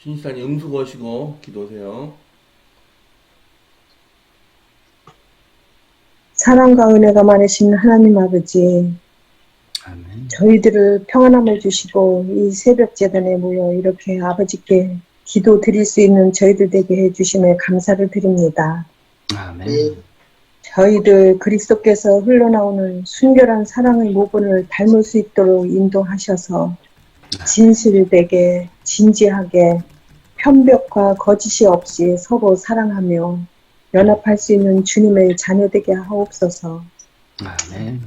신실사님 음수 거시고 기도하세요. 사랑과 은혜가 많으신 하나님 아버지, 아멘. 저희들을 평안함을 주시고 이 새벽 제단에 모여 이렇게 아버지께 기도 드릴 수 있는 저희들 되게 해주심에 감사를 드립니다. 아멘. 저희들 그리스도께서 흘러나오는 순결한 사랑의 모본을 닮을 수 있도록 인도하셔서 진실되게 진지하게 편벽과 거짓이 없이 서로 사랑하며 연합할 수 있는 주님의 자녀되게 하옵소서. 아멘.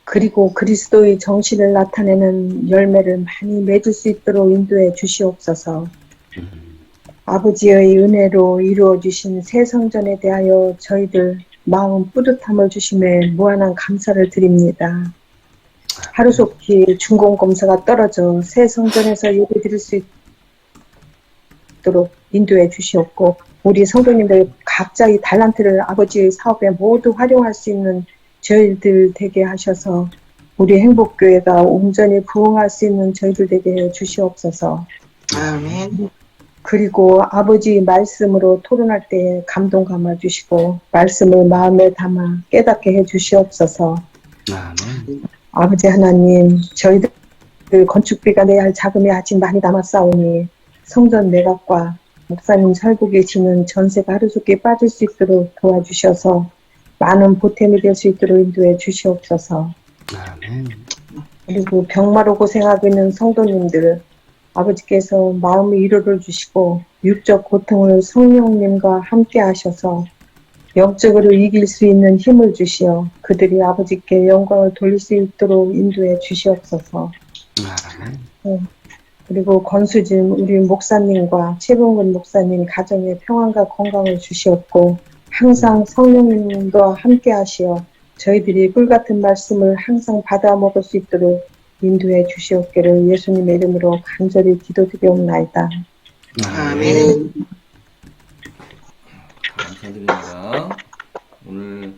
그리고 그리스도의 정신을 나타내는 열매를 많이 맺을 수 있도록 인도해 주시옵소서. 아버지의 은혜로 이루어 주신 새 성전에 대하여 저희들 마음 뿌듯함을 주심에 무한한 감사를 드립니다. 하루속히 중공검사가 떨어져 새 성전에서 예배드릴 수 있도록 인도해 주시옵고, 우리 성도님들 각자의 달란트를 아버지의 사업에 모두 활용할 수 있는 저희들 되게 하셔서 우리 행복교회가 온전히 부흥할 수 있는 저희들 되게 해 주시옵소서. 아멘. 그리고 아버지 말씀으로 토론할 때 감동 감아 주시고 말씀을 마음에 담아 깨닫게 해 주시옵소서. 아멘. 아버지 하나님, 저희들 건축비가 내야 할 자금이 아직 많이 남았사오니 성전 매각과 목사님 살고 계시는 전세가 하루속히 빠질 수 있도록 도와주셔서 많은 보탬이 될 수 있도록 인도해 주시옵소서. 아멘. 그리고 병마로 고생하고 있는 성도님들, 아버지께서 마음의 위로를 주시고 육적 고통을 성령님과 함께 하셔서 영적으로 이길 수 있는 힘을 주시어 그들이 아버지께 영광을 돌릴 수 있도록 인도해 주시옵소서. 아멘. 그리고 권수진 우리 목사님과 최봉근 목사님 가정에 평안과 건강을 주시옵고 항상 성령님과 함께 하시어 저희들이 꿀같은 말씀을 항상 받아 먹을 수 있도록 인도해 주시옵기를 예수님의 이름으로 간절히 기도드리옵나이다. 아멘. 감사드립니다. 오늘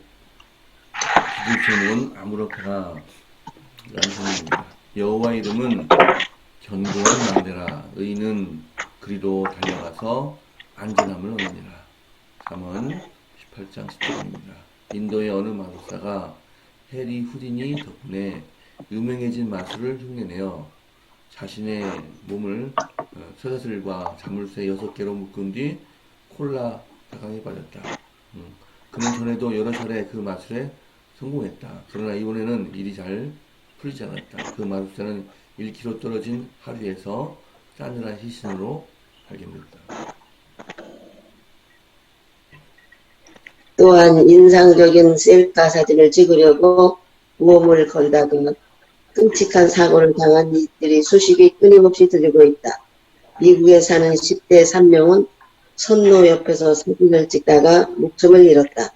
기도 제목은 아무렇게나 양성입니다. 여호와 이름은 견고한 망대라. 의인은 그리로 달려가서 안전함을 얻느니라. 3원 18장 10절입니다. 인도의 어느 마술사가 해리 후디니 덕분에 유명해진 마술을 흉내내어 자신의 몸을 쇠사슬과 자물쇠 6개로 묶은 뒤 콜라 다강에 빠졌다. 그는 전에도 여러 차례 그 마술에 성공했다. 그러나 이번에는 일이 잘 풀리지 않았다. 그 마술사는 1km 떨어진 하류에서 싸늘한 시신으로 발견됐다. 또한 인상적인 셀카 사진을 찍으려고 모험을 걸다가 끔찍한 사고를 당한 이들이 수십이 끊임없이 들리고 있다. 미국에 사는 10대 3명은 선로 옆에서 사진을 찍다가 목숨을 잃었다.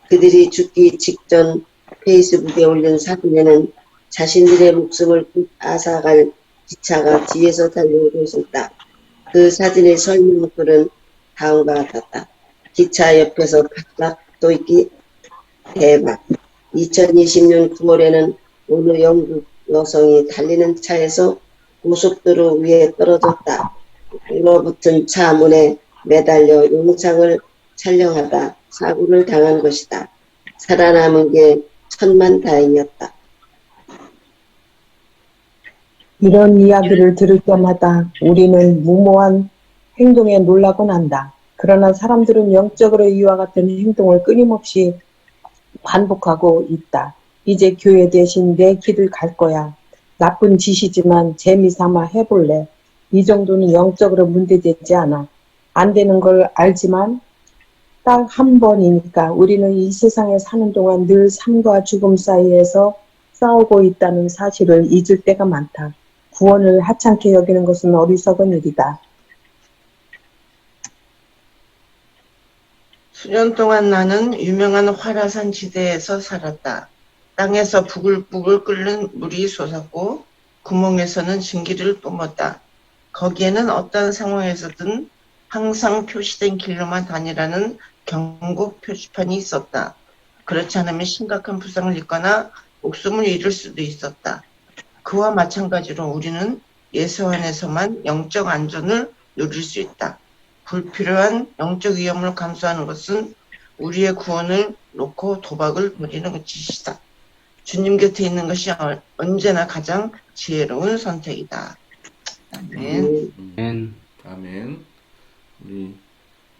그들이 죽기 직전 페이스북에 올린 사진에는 자신들의 목숨을 앗아갈 기차가 뒤에서 달려오고 있었다. 그 사진의 설명글은 다음과 같았다. 기차 옆에서 바짝 떠있기 대박. 2020년 9월에는 어느 영국 여성이 달리는 차에서 고속도로 위에 떨어졌다. 얼어붙은 차 문에 매달려 영상을 촬영하다 사고를 당한 것이다. 살아남은 게 천만다행이었다. 이런 이야기를 들을 때마다 우리는 무모한 행동에 놀라곤 한다. 그러나 사람들은 영적으로 이와 같은 행동을 끊임없이 반복하고 있다. 이제 교회 대신 내 길을 갈 거야. 나쁜 짓이지만 재미삼아 해볼래. 이 정도는 영적으로 문제되지 않아. 안 되는 걸 알지만 딱 한 번이니까 우리는 이 세상에 사는 동안 늘 삶과 죽음 사이에서 싸우고 있다는 사실을 잊을 때가 많다. 구원을 하찮게 여기는 것은 어리석은 일이다. 수년 동안 나는 유명한 화라산 지대에서 살았다. 땅에서 부글부글 끓는 물이 솟았고 구멍에서는 증기를 뿜었다. 거기에는 어떤 상황에서든 항상 표시된 길로만 다니라는 경고 표지판이 있었다. 그렇지 않으면 심각한 부상을 입거나 목숨을 잃을 수도 있었다. 그와 마찬가지로 우리는 예수 안에서만 영적 안전을 누릴 수 있다. 불필요한 영적 위험을 감수하는 것은 우리의 구원을 놓고 도박을 벌이는 짓이다. 주님 곁에 있는 것이 언제나 가장 지혜로운 선택이다. 아멘. 아멘. 아멘. 우리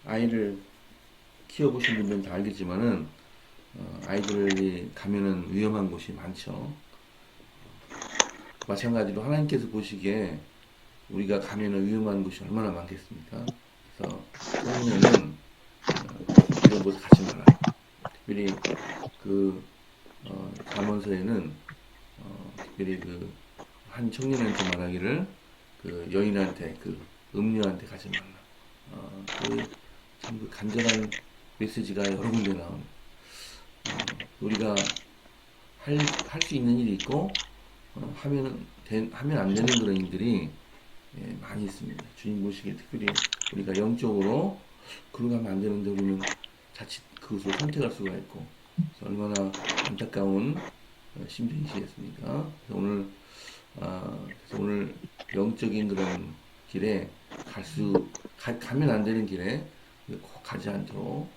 아이를 키워보신 분들은 다 알겠지만은 아이들이 가면은 위험한 곳이 많죠. 마찬가지로 하나님께서 보시기에 우리가 가면은 위험한 곳이 얼마나 많겠습니까? 그래서 처음에는 이런 곳에 가지 마라. 특별히 그 잠언서에는 특별히 그 한 청년한테 말하기를 그 여인한테 그 음녀한테 가지 말라. 참 그 간절한 메시지가 여러 군데 나온. 우리가 할 수 있는 일이 있고 하면 안 되는 그런 일들이 많이 있습니다. 주님 보시기에 특별히 우리가 영적으로 그러고 가면 안 되는데 우리는 자칫 그것을 선택할 수가 있고 얼마나 안타까운 심정이시겠습니까? 그래서 오늘 영적인 그런 길에 가면 안 되는 길에 꼭 가지 않도록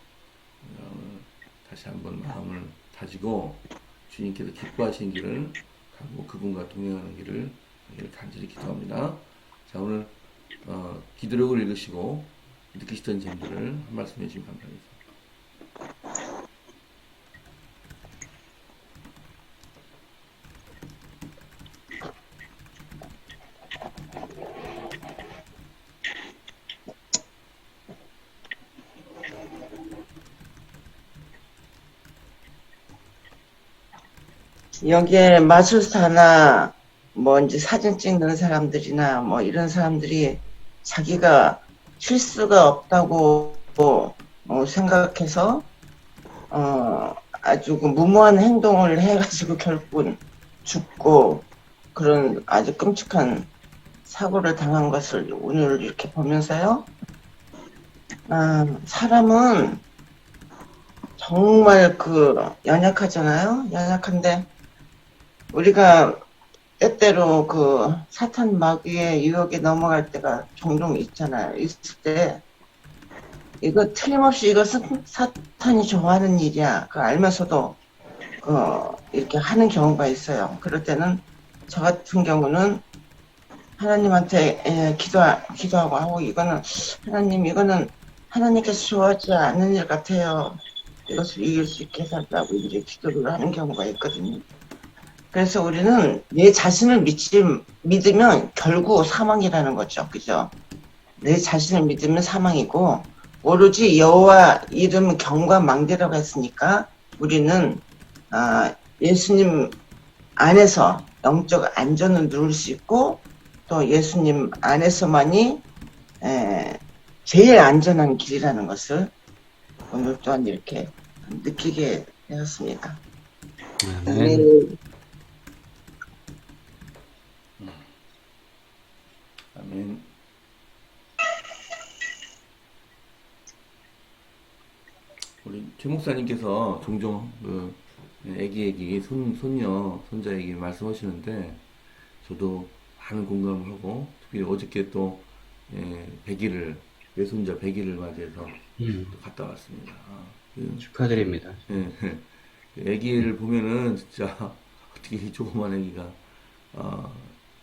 다시 한번 마음을 다지고 주님께서 기뻐하시는 길을 가고 그분과 동행하는 길을 간절히 기도합니다. 자, 오늘 기도록을 읽으시고 느끼시던 점들을 한 말씀 해주시면 감사하겠습니다. 여기에 마술사나 뭐 이제 사진 찍는 사람들이나 뭐 이런 사람들이 자기가 실수가 없다고 생각해서 아주 그 무모한 행동을 해가지고 결국은 죽고 그런 아주 끔찍한 사고를 당한 것을 오늘 이렇게 보면서요. 사람은 정말 연약하잖아요. 연약한데 우리가 때때로 그 사탄 마귀의 유혹에 넘어갈 때가 종종 있잖아요. 있을 때 이거 틀림없이 이것은 사탄이 좋아하는 일이야. 알면서도 이렇게 하는 경우가 있어요. 그럴 때는 저 같은 경우는 하나님한테 기도하고 하고 이거는 하나님께서 좋아하지 않는 일 같아요. 이것을 이길 수 있게 해달라고 이제 기도를 하는 경우가 있거든요. 그래서 우리는 내 자신을 믿으면 결국 사망이라는 거죠. 그죠? 내 자신을 믿으면 사망이고 오로지 여호와 이름 경과망대라고 했으니까 우리는 예수님 안에서 영적 안전을 누릴 수 있고 또 예수님 안에서만이 제일 안전한 길이라는 것을 오늘 또한 이렇게 느끼게 되었습니다. 아멘. 아멘. 우리 최 목사님께서 종종 애기 손녀 손자 얘기 말씀하시는데 저도 많은 공감을 하고 특히 어저께 또 100일을 외손자 100일을 맞이해서 또 갔다 왔습니다. 축하드립니다. 애기를 보면은 진짜 어떻게 이 조그만 애기가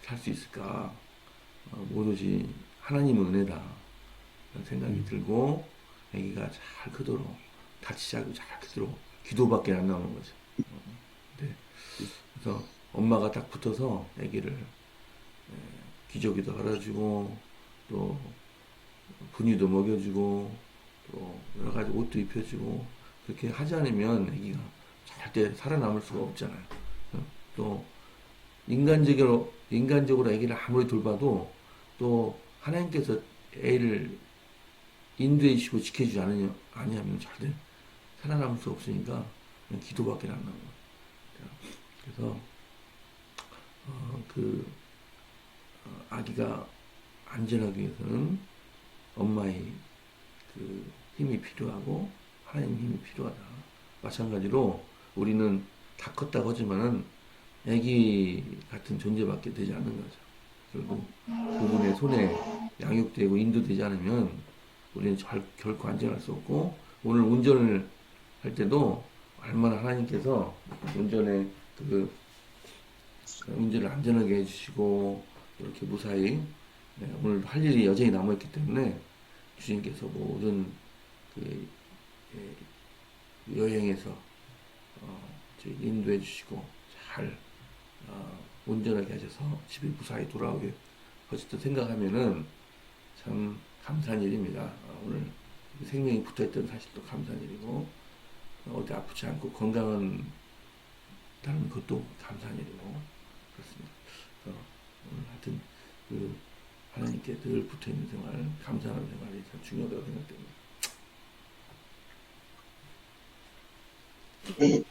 살 수 있을까? 오로지 하나님의 은혜다 라는 생각이 들고 애기가 잘 크도록 다치지 않고 잘 크도록 기도밖에 안 나오는 거죠. 그래서 엄마가 딱 붙어서 애기를 기저귀도 갈아주고 또 분유도 먹여주고 또 여러 가지 옷도 입혀주고 그렇게 하지 않으면 애기가 절대 살아남을 수가 없잖아요. 또 인간적으로 애기를 아무리 돌봐도 또 하나님께서 애를 인도해 주시고 지켜주지 아니하면 절대 살아남을 수 없으니까 그냥 기도밖에 안 나온 거예요. 그래서 아기가 안전하기 위해서는 엄마의 힘이 필요하고 하나님 힘이 필요하다. 마찬가지로 우리는 다 컸다고 하지만은 아기 같은 존재밖에 되지 않는 거죠. 결국 그분의 손에 양육되고 인도되지 않으면 우리는 결코 안전할 수 없고, 오늘 운전을 할 때도 얼마나 하나님께서 운전을 안전하게 해주시고 이렇게 무사히, 오늘 할 일이 여전히 남아있기 때문에 주님께서 모든 여행에서 저희 인도해 주시고 잘 운전하게 하셔서 집에 무사히 돌아오게 하셨다 생각하면은 참 감사한 일입니다. 오늘 생명이 붙어있던 사실도 감사한 일이고, 어디 아프지 않고 건강한 다는 것도 감사한 일이고 그렇습니다. 그래서 오늘 하여튼 하나님께 늘 붙어있는 생활, 감사하는 생활이 참 중요하다고 생각됩니다. 네.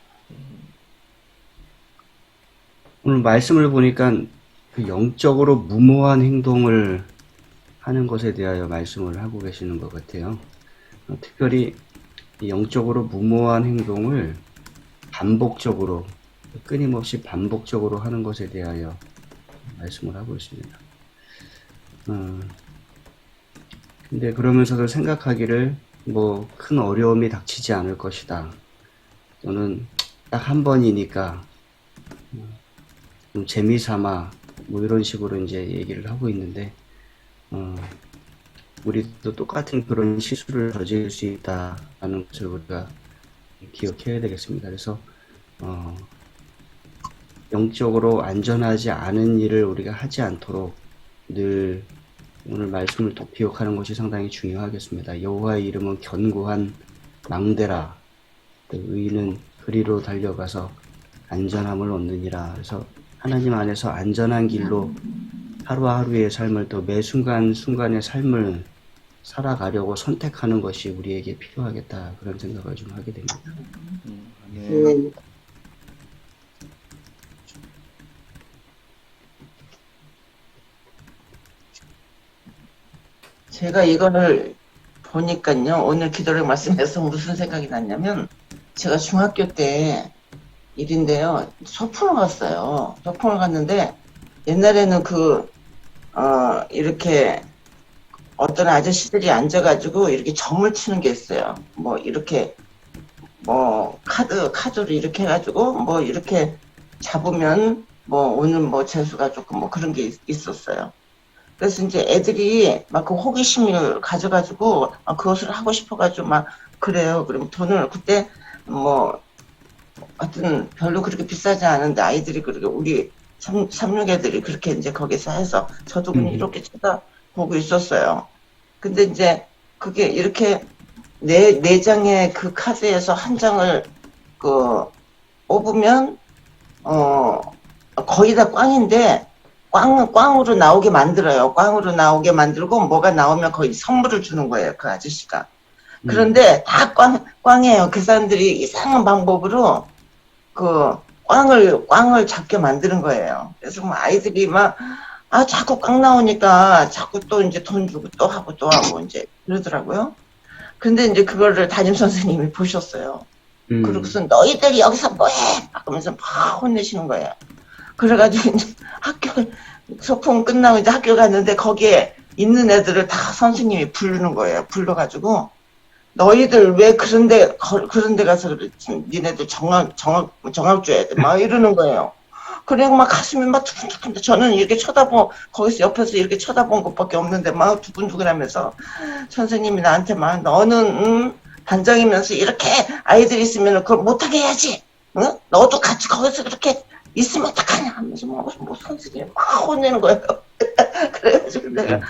오늘 말씀을 보니까 그 영적으로 무모한 행동을 하는 것에 대하여 말씀을 하고 계시는 것 같아요. 특별히 이 영적으로 무모한 행동을 반복적으로, 끊임없이 반복적으로 하는 것에 대하여 말씀을 하고 있습니다. 근데 그러면서도 생각하기를 뭐 큰 어려움이 닥치지 않을 것이다. 또는 딱 한 번이니까 좀 재미삼아 뭐 이런 식으로 이제 얘기를 하고 있는데, 우리도 똑같은 그런 실수를 저지를 수 있다라는 것을 우리가 기억해야 되겠습니다. 그래서 영적으로 안전하지 않은 일을 우리가 하지 않도록 늘 오늘 말씀을 또 기억하는 것이 상당히 중요하겠습니다. 여호와의 이름은 견고한 망대라, 의인은 그리로 달려가서 안전함을 얻느니라. 그래서 하나님 안에서 안전한 길로 하루하루의 삶을, 또 매 순간순간의 삶을 살아가려고 선택하는 것이 우리에게 필요하겠다, 그런 생각을 좀 하게 됩니다. 네. 제가 이거를 보니까요, 오늘 기도를 말씀해서 무슨 생각이 났냐면, 제가 중학교 때 일인데요, 소풍을 갔어요. 소풍을 갔는데, 옛날에는 이렇게 어떤 아저씨들이 앉아가지고 이렇게 점을 치는 게 있어요. 뭐, 이렇게, 뭐, 카드를 이렇게 해가지고, 뭐, 이렇게 잡으면, 뭐, 오늘 뭐, 재수가 조금 뭐 그런 게 있었어요. 그래서 이제 애들이 막 그 호기심을 가져가지고 그것을 하고 싶어가지고 막 그래요. 그럼 돈을 그때 뭐 하여튼 별로 그렇게 비싸지 않은데 아이들이 그렇게 우리 삼육 애들이 그렇게 이제 거기서 해서 저도 그냥 이렇게 쳐다보고 있었어요. 근데 이제 그게 이렇게 네 장의 그 카드에서 한 장을 뽑으면 거의 다 꽝인데 꽝으로 나오게 만들어요. 꽝으로 나오게 만들고 뭐가 나오면 거의 선물을 주는 거예요. 그 아저씨가. 그런데 다 꽝이에요. 그 사람들이 이상한 방법으로 꽝을 잡게 만드는 거예요. 그래서 뭐 아이들이 자꾸 꽝 나오니까 자꾸 또 이제 돈 주고 또 하고 이제 그러더라고요. 근데 이제 그거를 담임 선생님이 보셨어요. 그러고서 너희들이 여기서 뭐해? 막 그러면서 막 혼내시는 거예요. 그래가지고 이제 소풍 끝나고 이제 학교 갔는데 거기에 있는 애들을 다 선생님이 부르는 거예요. 불러가지고 너희들 왜 그런 데 가서 그랬지? 니네들 정학 줘야 돼. 막 이러는 거예요. 그리고 막 가슴이 막 두근두근데 저는 이렇게 거기서 옆에서 이렇게 쳐다본 것밖에 없는데 막 두근두근하면서 선생님이 나한테 막 너는 반장이면서 이렇게 아이들 있으면 그걸 못하게 해야지. 응? 너도 같이 거기서 그렇게 있으면 어떡하냐 하면서 뭐 선생님이 막 혼내는 거예요. 그래가지고 내가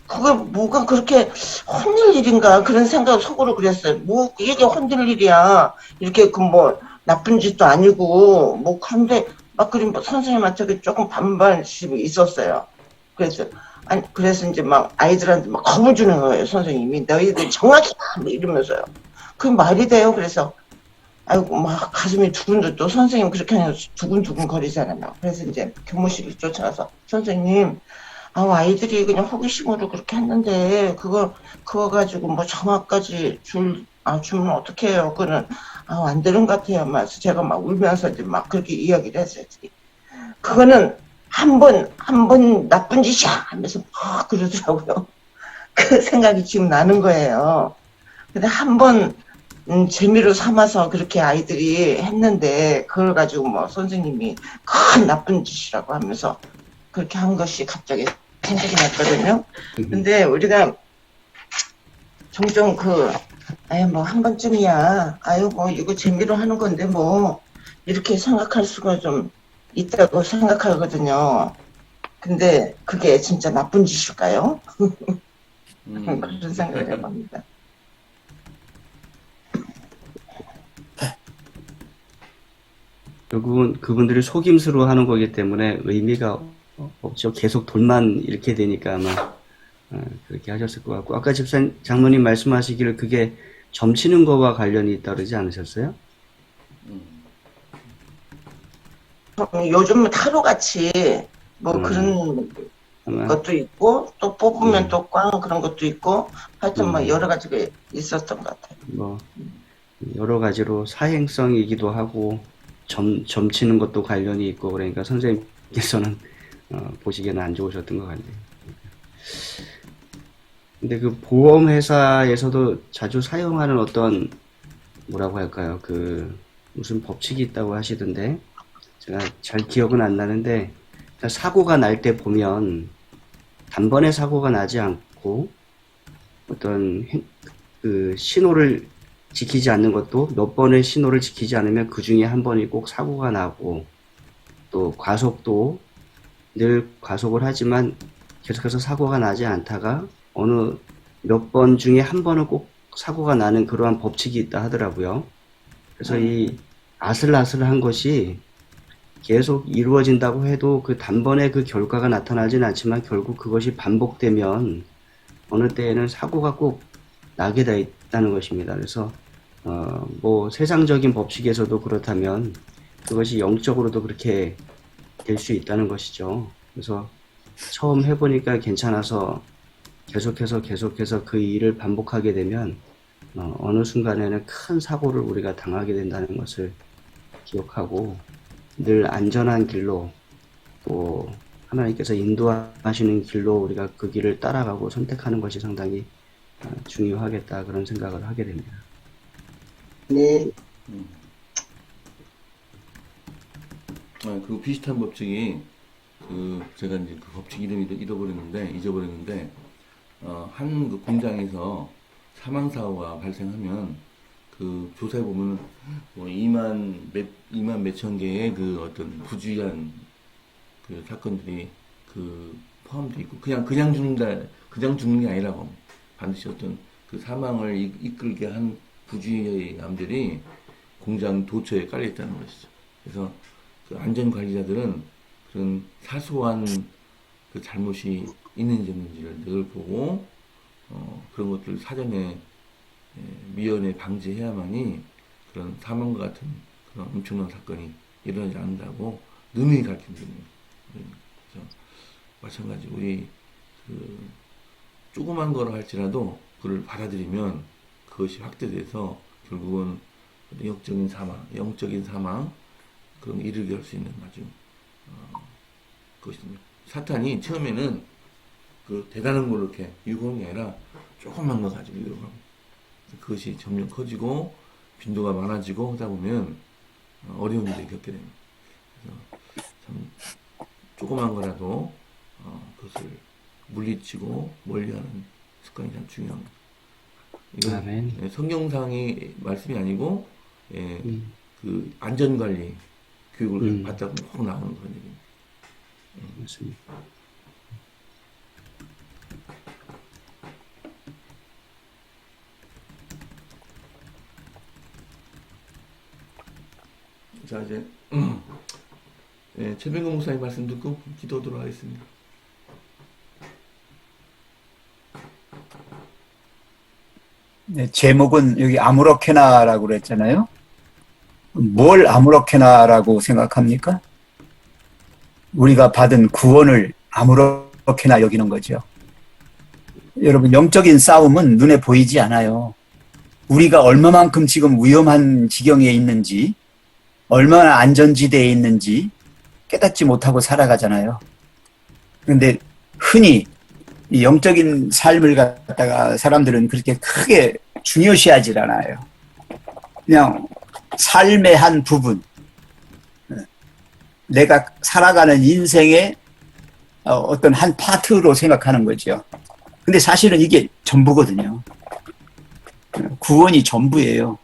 그게 뭐가 그렇게 혼낼 일인가 그런 생각 속으로 그랬어요. 뭐 이게 혼낼 일이야. 이렇게 뭐 나쁜 짓도 아니고 뭐 그런데 막 뭐 선생님한테 조금 반발심이 있었어요. 그래서 이제 막 아이들한테 막 겁을 주는 거예요. 선생님이 너희들 정확히 뭐 이러면서요. 그게 말이 돼요. 그래서 아이고 막 가슴이 또 선생님 그렇게 하면 두근두근 거리잖아요. 그래서 이제 교무실을 쫓아가서 선생님 아이들이 그냥 호기심으로 그렇게 했는데 그거 가지고 뭐 정확까지 주면 어떻게 해요? 그거는 안 되는 것 같아요. 그래서 제가 막 울면서 이제 막 그렇게 이야기를 했어요. 그거는 한 번 나쁜 짓이야 하면서 막 그러더라고요. 그 생각이 지금 나는 거예요. 근데 한 번 재미로 삼아서 그렇게 아이들이 했는데 그걸 가지고 뭐 선생님이 큰 나쁜 짓이라고 하면서 그렇게 한 것이 갑자기 생각이 났거든요. 근데 우리가 종종 아유 뭐 한 번쯤이야, 아유 뭐 이거 재미로 하는 건데 뭐 이렇게 생각할 수가 좀 있다고 생각하거든요. 근데 그게 진짜 나쁜 짓일까요? 그런 생각을 해봅니다. 결국은 그분들이 속임수로 하는 거기 때문에 의미가 없죠. 계속 돈만 잃게 되니까 아마 그렇게 하셨을 것 같고, 아까 장로님 말씀하시기를 그게 점치는 거와 관련이 있다 그러지 않으셨어요? 요즘 타로같이 뭐 그런 아마 것도 있고 또 뽑으면 네. 또 꽝 그런 것도 있고 하여튼 뭐 여러 가지가 있었던 것 같아요. 뭐 여러 가지로 사행성이기도 하고 점치는 것도 관련이 있고, 그러니까 선생님께서는 보시기에는 안 좋으셨던 것 같네요. 근데 그 보험회사에서도 자주 사용하는 어떤 뭐라고 할까요? 무슨 법칙이 있다고 하시던데 제가 잘 기억은 안 나는데, 사고가 날 때 보면 단번에 사고가 나지 않고 어떤 신호를 지키지 않는 것도 몇 번의 신호를 지키지 않으면 그 중에 한 번이 꼭 사고가 나고, 또 과속도 늘 과속을 하지만 계속해서 사고가 나지 않다가 어느 몇 번 중에 한 번은 꼭 사고가 나는 그러한 법칙이 있다 하더라고요. 그래서 이 아슬아슬한 것이 계속 이루어진다고 해도 그 단번에 그 결과가 나타나진 않지만 결국 그것이 반복되면 어느 때에는 사고가 꼭 나게 돼 있다는 것입니다. 그래서 뭐 세상적인 법칙에서도 그렇다면 그것이 영적으로도 그렇게 될 수 있다는 것이죠. 그래서 처음 해보니까 괜찮아서 계속해서 그 일을 반복하게 되면 어느 순간에는 큰 사고를 우리가 당하게 된다는 것을 기억하고 늘 안전한 길로, 또 하나님께서 인도하시는 길로 우리가 그 길을 따라가고 선택하는 것이 상당히 중요하겠다, 그런 생각을 하게 됩니다. 네. 그 비슷한 법칙이 제가 이제 그 법칙 이름이 잊어버렸는데 한 그 공장에서 사망 사고가 발생하면 그 조사해 보면 뭐 2만 몇천 개의 그 어떤 부주의한 그 사건들이 포함되어 있고, 그냥 죽는 게 아니라고, 반드시 어떤 그 사망을 이끌게 한 부주의의 암들이 공장 도처에 깔려 있다는 것이죠. 그래서 그 안전관리자들은 그런 사소한 그 잘못이 있는지 없는지를 늘 보고 그런 것들을 사전에 미연에 방지해야만이 그런 사망과 같은 그런 엄청난 사건이 일어나지 않는다고 능히 가르쳐줍니다. 그래서 마찬가지 우리 조그만 거라 할지라도 그를 받아들이면 그것이 확대돼서 결국은 영적인 사망 그런 거 이르게 할 수 있는 아주 그것입니다. 사탄이 처음에는 그 대단한 걸로 이렇게 유혹하는 게 아니라 조금만 거 가지고 유혹하고, 그것이 점점 커지고 빈도가 많아지고 하다 보면 어려운 일을 겪게 됩니다. 그래서 참 조그만 거라도 그것을 물리치고 멀리하는 습관이 참 중요합니다. 이건 아멘. 성경상의 말씀이 아니고 그 안전관리 교육을 받다 보면 꼭 나오는 그런 얘기입니다. 맞습니다. 자, 이제 최병근 목사님 말씀 듣고 기도하도록 하겠습니다. 네, 제목은 여기 아무렇게나라고 그랬잖아요. 뭘 아무렇게나라고 생각합니까? 우리가 받은 구원을 아무렇게나 여기는 거죠. 여러분, 영적인 싸움은 눈에 보이지 않아요. 우리가 얼마만큼 지금 위험한 지경에 있는지, 얼마나 안전지대에 있는지, 깨닫지 못하고 살아가잖아요. 근데 흔히 이 영적인 삶을 갖다가 사람들은 그렇게 크게 중요시하질 않아요. 그냥 삶의 한 부분, 내가 살아가는 인생의 어떤 한 파트로 생각하는 거죠. 근데 사실은 이게 전부거든요. 구원이 전부예요.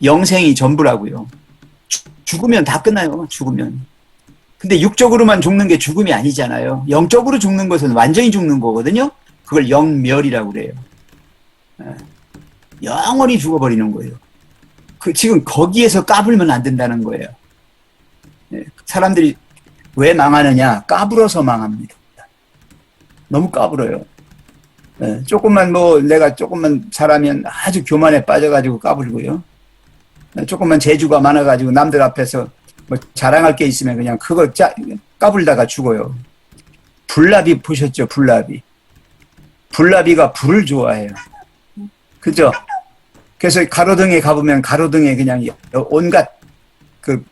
영생이 전부라고요. 죽으면 다 끝나요. 죽으면. 근데 육적으로만 죽는 게 죽음이 아니잖아요. 영적으로 죽는 것은 완전히 죽는 거거든요. 그걸 영멸이라고 그래요. 영원히 죽어버리는 거예요. 지금 거기에서 까불면 안 된다는 거예요. 사람들이 왜 망하느냐? 까불어서 망합니다. 너무 까불어요. 조금만 내가 조금만 잘하면 아주 교만에 빠져가지고 까불고요. 조금만 재주가 많아가지고 남들 앞에서 자랑할 게 있으면 그냥 그거 까불다가 죽어요. 불나비 보셨죠? 불나비가 불을 좋아해요. 그죠? 그래서 가로등에 가보면 가로등에 그냥 온갖 그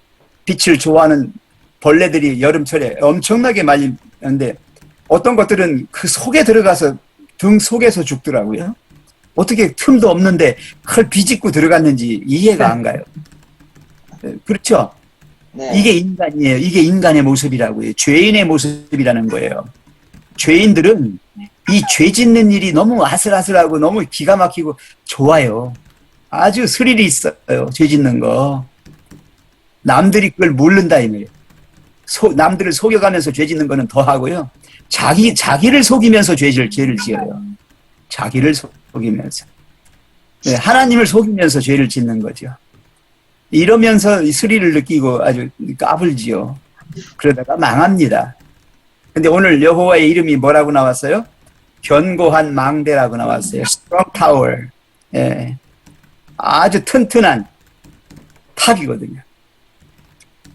빛을 좋아하는 벌레들이 여름철에 엄청나게 말리는데 어떤 것들은 그 속에 들어가서 등 속에서 죽더라고요. 어떻게 틈도 없는데 그걸 비집고 들어갔는지 이해가 안 가요. 그렇죠? 네. 이게 인간이에요. 이게 인간의 모습이라고요. 죄인의 모습이라는 거예요. 죄인들은 이 죄 짓는 일이 너무 아슬아슬하고 너무 기가 막히고 좋아요. 아주 스릴이 있어요. 죄 짓는 거. 남들이 그걸 모른다 이 말이에요. 남들을 속여가면서 죄 짓는 거는 더 하고요. 자기를 속이면서 죄를 지어요. 자기를 속이면서. 네, 하나님을 속이면서 죄를 짓는 거죠. 이러면서 이 스릴을 느끼고 아주 까불지요. 그러다가 망합니다. 근데 오늘 여호와의 이름이 뭐라고 나왔어요? 견고한 망대라고 나왔어요. Strong Tower. 예. 아주 튼튼한 탑이거든요.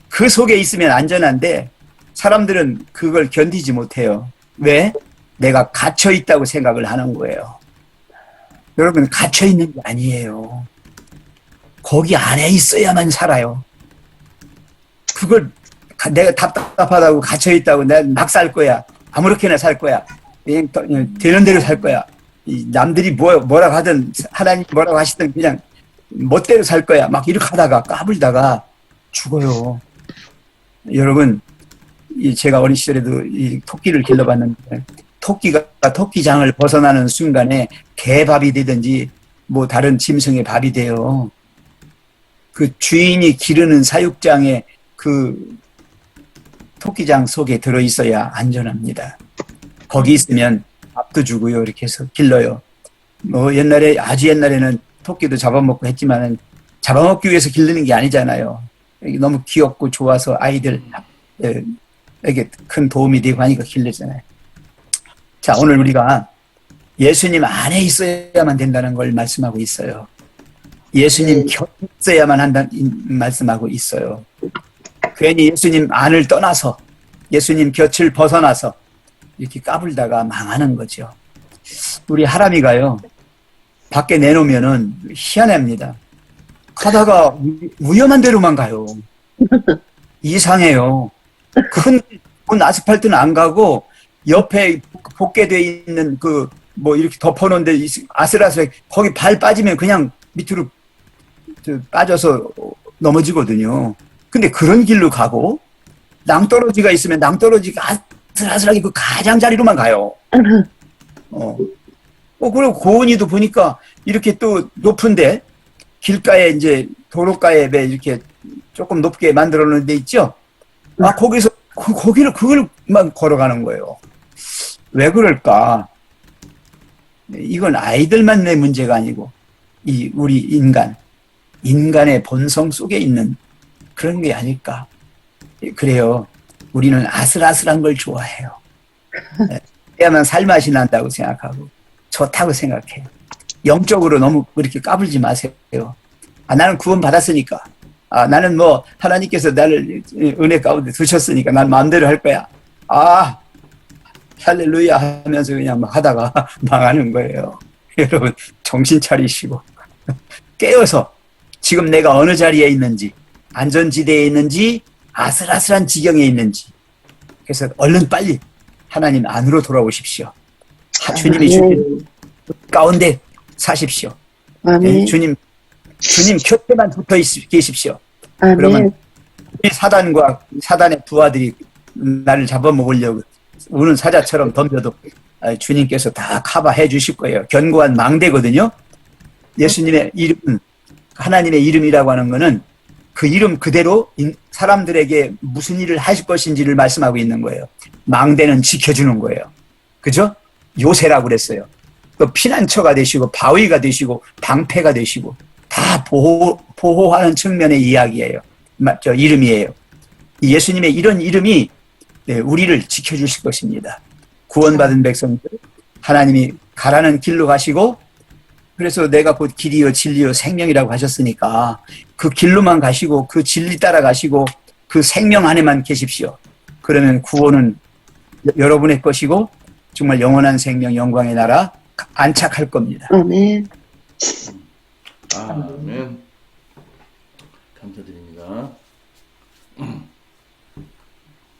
그 속에 있으면 안전한데 사람들은 그걸 견디지 못해요. 왜? 내가 갇혀 있다고 생각을 하는 거예요. 여러분, 갇혀 있는 게 아니에요. 거기 안에 있어야만 살아요. 그걸 내가 답답하다고 갇혀 있다고 내가 막 살 거야. 아무렇게나 살 거야. 되는 대로 살 거야. 남들이 뭐라고 하든 하나님 뭐라고 하시든 그냥 멋대로 살 거야. 막 이렇게 하다가 까불다가 죽어요. 여러분, 제가 어린 시절에도 이 토끼를 길러봤는데 토끼가 토끼장을 벗어나는 순간에 개밥이 되든지 뭐 다른 짐승의 밥이 돼요. 그 주인이 기르는 사육장에 그 토끼장 속에 들어있어야 안전합니다. 거기 있으면 밥도 주고요. 이렇게 해서 길러요. 아주 옛날에는 토끼도 잡아먹고 했지만은 잡아먹기 위해서 기르는 게 아니잖아요. 너무 귀엽고 좋아서 아이들에게 큰 도움이 되고 하니까 길르잖아요. 자, 오늘 우리가 예수님 안에 있어야만 된다는 걸 말씀하고 있어요. 예수님 곁에 있어야만 한다는 말씀하고 있어요. 괜히 예수님 안을 떠나서 예수님 곁을 벗어나서 이렇게 까불다가 망하는 거죠. 우리 하람이가요, 밖에 내놓으면은 희한합니다. 가다가 위험한 데로만 가요. 이상해요. 큰 아스팔트는 안 가고 옆에 복개되어 있는 이렇게 덮어놓은 데 아슬아슬하게 거기 발 빠지면 그냥 밑으로 빠져서 넘어지거든요. 근데 그런 길로 가고 낭떠러지가 있으면 낭떠러지가 아슬아슬하게 그 가장자리로만 가요. 그리고 고은이도 보니까 이렇게 또 높은데 길가에 이제 도로가에 이렇게 조금 높게 만들어 놓은 데 있죠? 거기서 그걸만 걸어가는 거예요. 왜 그럴까? 이건 아이들만의 문제가 아니고 우리 인간의 본성 속에 있는 그런 게 아닐까. 그래요. 우리는 아슬아슬한 걸 좋아해요. 그래야만 살맛이 난다고 생각하고 좋다고 생각해요. 영적으로 너무 그렇게 까불지 마세요. 나는 구원 받았으니까. 나는 하나님께서 나를 은혜 가운데 두셨으니까 난 마음대로 할 거야. 할렐루야 하면서 그냥 막 하다가 망하는 거예요. 여러분, 정신 차리시고 깨어서 지금 내가 어느 자리에 있는지, 안전지대에 있는지 아슬아슬한 지경에 있는지. 그래서 얼른 빨리 하나님 안으로 돌아오십시오. 주님이 주신 가운데 사십시오. 아멘. 주님 곁에만 붙어 계십시오. 아멘. 그러면 이 사단의 부하들이 나를 잡아먹으려고 우는 사자처럼 덤벼도 주님께서 다 커버해 주실 거예요. 견고한 망대거든요. 예수님의 이름은, 하나님의 이름이라고 하는 거는 그 이름 그대로 사람들에게 무슨 일을 하실 것인지를 말씀하고 있는 거예요. 망대는 지켜주는 거예요. 그죠? 요새라고 그랬어요. 또 피난처가 되시고 바위가 되시고 방패가 되시고 다 보호하는 측면의 이야기예요. 맞죠? 이름이에요. 예수님의 이런 이름이 우리를 지켜주실 것입니다. 구원받은 백성들, 하나님이 가라는 길로 가시고, 그래서 내가 곧 길이요 진리요 생명이라고 하셨으니까 그 길로만 가시고 그 진리 따라 가시고 그 생명 안에만 계십시오. 그러면 구원은 여러분의 것이고 정말 영원한 생명 영광의 나라 안착할 겁니다. 아멘. 아멘. 감사드립니다.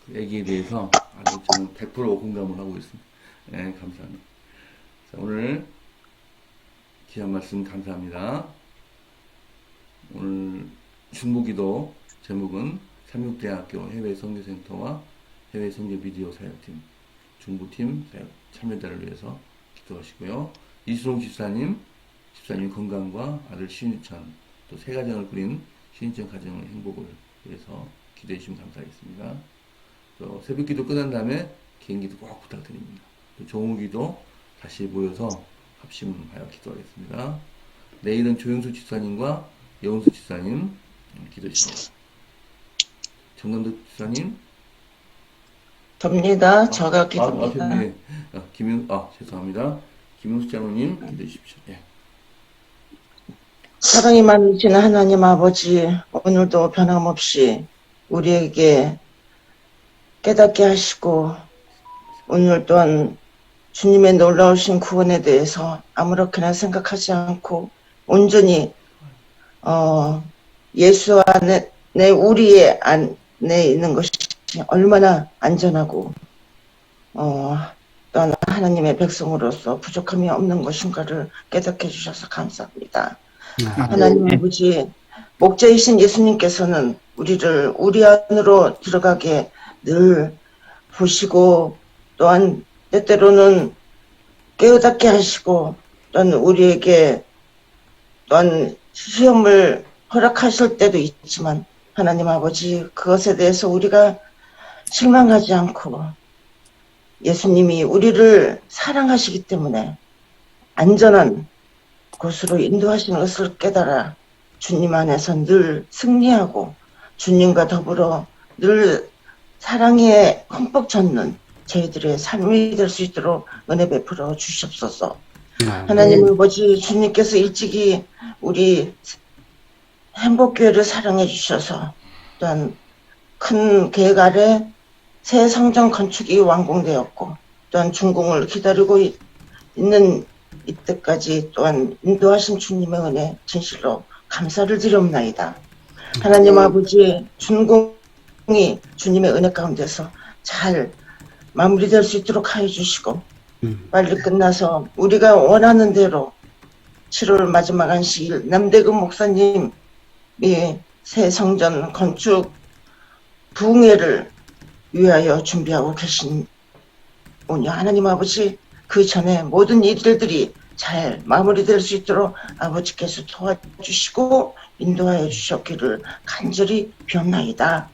그 얘기에 대해서 아주 저는 100% 공감을 하고 있습니다. 네, 감사합니다. 자, 오늘 귀한 말씀 감사합니다. 오늘 중보기도 제목은 삼육대학교 해외선교센터와 해외선교비디오 사역팀, 중보팀 사역 참여자를 위해서 기도하시고요. 이수롱 집사님 건강과 아들 신유찬, 또 새 가정을 꾸린 신유찬 가정의 행복을 위해서 기도해 주시면 감사하겠습니다. 또 새벽기도 끝난 다음에 개인기도 꼭 부탁드립니다. 또 종우기도 다시 모여서 합심하여 기도하겠습니다. 내일은 조영수 집사님과 여운수 집사님 기도해 주십니다. 정남도 집사님 돕니다. 저가 기도입니다. 네. 죄송합니다. 김용수 장로님 기도해 주십시오. 예. 사랑이 많으신 하나님 아버지, 오늘도 변함없이 우리에게 깨닫게 하시고 오늘 또한 주님의 놀라우신 구원에 대해서 아무렇게나 생각하지 않고 온전히 예수 안에 우리의 안에 있는 것이 얼마나 안전하고 또한 하나님의 백성으로서 부족함이 없는 것인가를 깨닫게 해주셔서 감사합니다. 하나님 아버지, 목자이신 예수님께서는 우리를 우리 안으로 들어가게 늘 보시고 또한 때때로는 깨우닫게 하시고 또한 우리에게 또한 시험을 허락하실 때도 있지만 하나님 아버지, 그것에 대해서 우리가 실망하지 않고 예수님이 우리를 사랑하시기 때문에 안전한 곳으로 인도하시는 것을 깨달아 주님 안에서 늘 승리하고 주님과 더불어 늘 사랑에 흠뻑 젖는 저희들의 삶이 될 수 있도록 은혜 베풀어 주시옵소서. 하나님 아버지, 주님께서 일찍이 우리 행복교회를 사랑해 주셔서 또한 큰 계획 아래 새 성전 건축이 완공되었고 또한 준공을 기다리고 있는 이때까지 또한 인도하신 주님의 은혜 진실로 감사를 드리옵나이다. 하나님 아버지, 준공이 주님의 은혜 가운데서 잘 마무리될 수 있도록 하여 주시고 빨리 끝나서 우리가 원하는 대로 7월 마지막 안식일 남대근 목사님이 새 성전 건축 부흥회를 위하여 준비하고 계신 오니 하나님 아버지, 그 전에 모든 일들이 잘 마무리될 수 있도록 아버지께서 도와주시고 인도하여 주셨기를 간절히 비옵나이다.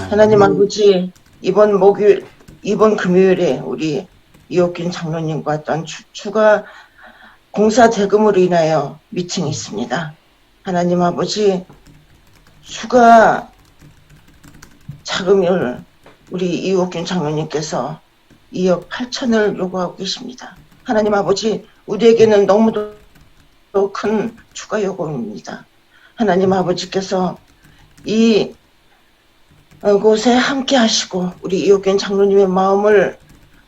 하나님 아버지, 이번 금요일에 우리 이옥균 장로님과 또한 추가 공사 대금으로 인하여 미팅이 있습니다. 하나님 아버지, 추가 자금을 우리 이옥균 장로님께서 2억 8천을 요구하고 계십니다. 하나님 아버지, 우리에게는 너무도 큰 추가 요구입니다. 하나님 아버지께서 이 곳에 함께 하시고 우리 이옥균 장로님의 마음을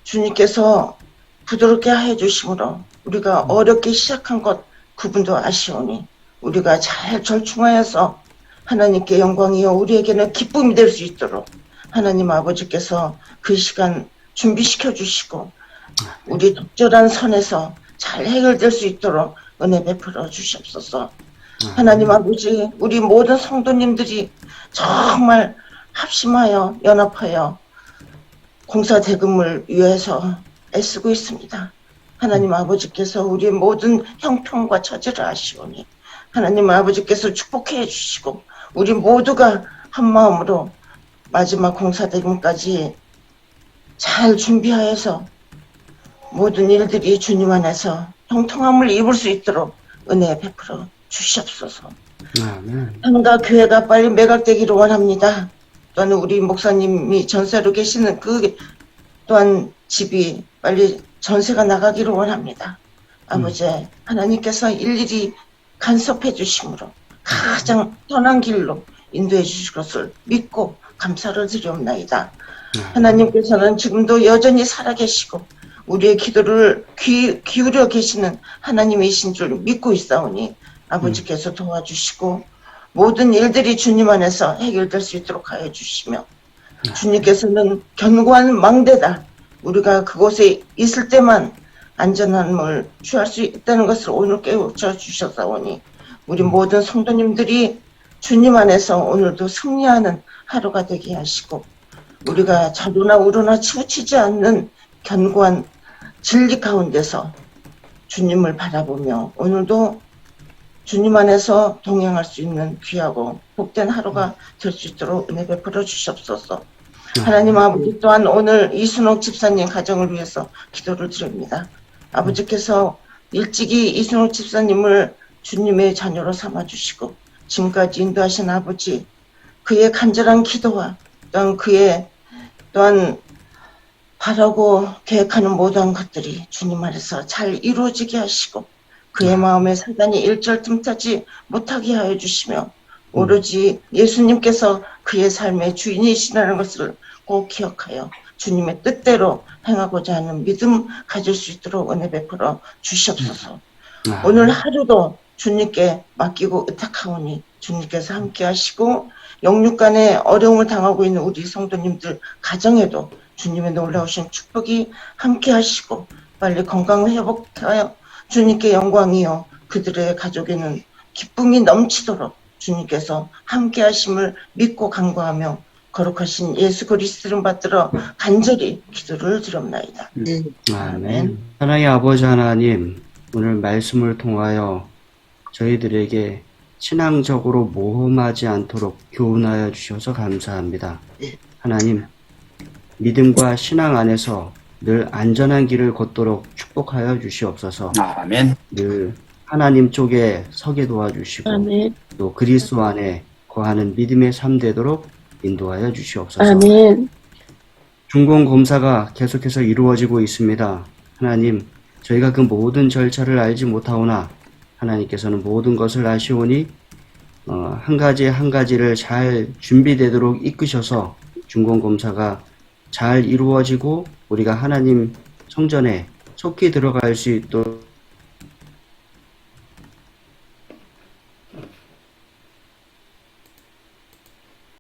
주님께서 부드럽게 해 주심으로 우리가 어렵게 시작한 것 그분도 아시오니 우리가 잘 절충하여서 하나님께 영광이요 우리에게는 기쁨이 될 수 있도록 하나님 아버지께서 그 시간 준비시켜 주시고 우리 적절한 선에서 잘 해결될 수 있도록 은혜 베풀어 주시옵소서. 하나님 아버지, 우리 모든 성도님들이 정말 합심하여 연합하여 공사 대금을 위해서 애쓰고 있습니다. 하나님 아버지께서 우리 모든 형편과 처지를 아시오니 하나님 아버지께서 축복해 주시고 우리 모두가 한 마음으로 마지막 공사 대금까지 잘 준비하여서 모든 일들이 주님 안에서 형통함을 입을 수 있도록 은혜 베풀어 주시옵소서. 아멘. 한가 교회가 빨리 매각되기를 원합니다. 또한 우리 목사님이 전세로 계시는 그 또한 집이 빨리 전세가 나가기를 원합니다. 아버지 하나님께서 일일이 간섭해 주심으로 가장 편한 길로 인도해 주실 것을 믿고 감사를 드리옵나이다. 하나님께서는 지금도 여전히 살아계시고 우리의 기도를 기울여 계시는 하나님이신 줄 믿고 있사오니 아버지께서 도와주시고 모든 일들이 주님 안에서 해결될 수 있도록 하여 주시며 주님께서는 견고한 망대다. 우리가 그곳에 있을 때만 안전함을 취할 수 있다는 것을 오늘 깨우쳐 주셨사오니 우리 모든 성도님들이 주님 안에서 오늘도 승리하는 하루가 되게 하시고 우리가 좌로나 우로나 치우치지 않는 견고한 진리 가운데서 주님을 바라보며 오늘도 주님 안에서 동행할 수 있는 귀하고 복된 하루가 될 수 있도록 은혜 베풀어 주시옵소서. 하나님 아버지 또한 오늘 이순옥 집사님 가정을 위해서 기도를 드립니다. 아버지께서 일찍이 이순옥 집사님을 주님의 자녀로 삼아주시고 지금까지 인도하신 아버지 그의 간절한 기도와 또한 그의 또한 바라고 계획하는 모든 것들이 주님 안에서 잘 이루어지게 하시고 그의 마음에 사단이 일절 틈타지 못하게 하여 주시며 오로지 예수님께서 그의 삶의 주인이시라는 것을 꼭 기억하여 주님의 뜻대로 행하고자 하는 믿음 가질 수 있도록 은혜 베풀어 주시옵소서. 오늘 하루도 주님께 맡기고 의탁하오니 주님께서 함께 하시고 영육간에 어려움을 당하고 있는 우리 성도님들 가정에도 주님의 놀라우신 축복이 함께 하시고 빨리 건강을 회복하여 주님께 영광이요 그들의 가족에는 기쁨이 넘치도록 주님께서 함께 하심을 믿고 간구하며 거룩하신 예수 그리스도를 받들어 간절히 기도를 드립나이다. 아멘. 하나님 아버지 하나님, 오늘 말씀을 통하여 저희들에게 신앙적으로 모험하지 않도록 교훈하여 주셔서 감사합니다. 하나님, 믿음과 신앙 안에서 늘 안전한 길을 걷도록 축복하여 주시옵소서. 아멘. 늘 하나님 쪽에 서게 도와주시고 아멘. 또 그리스도 안에 거하는 믿음의 삶 되도록 인도하여 주시옵소서. 아멘. 중공 검사가 계속해서 이루어지고 있습니다. 하나님, 저희가 그 모든 절차를 알지 못하오나 하나님께서는 모든 것을 아시오니 한 가지 한 가지를 잘 준비되도록 이끄셔서 중공 검사가 잘 이루어지고 우리가 하나님 성전에 속히 들어갈 수 있도록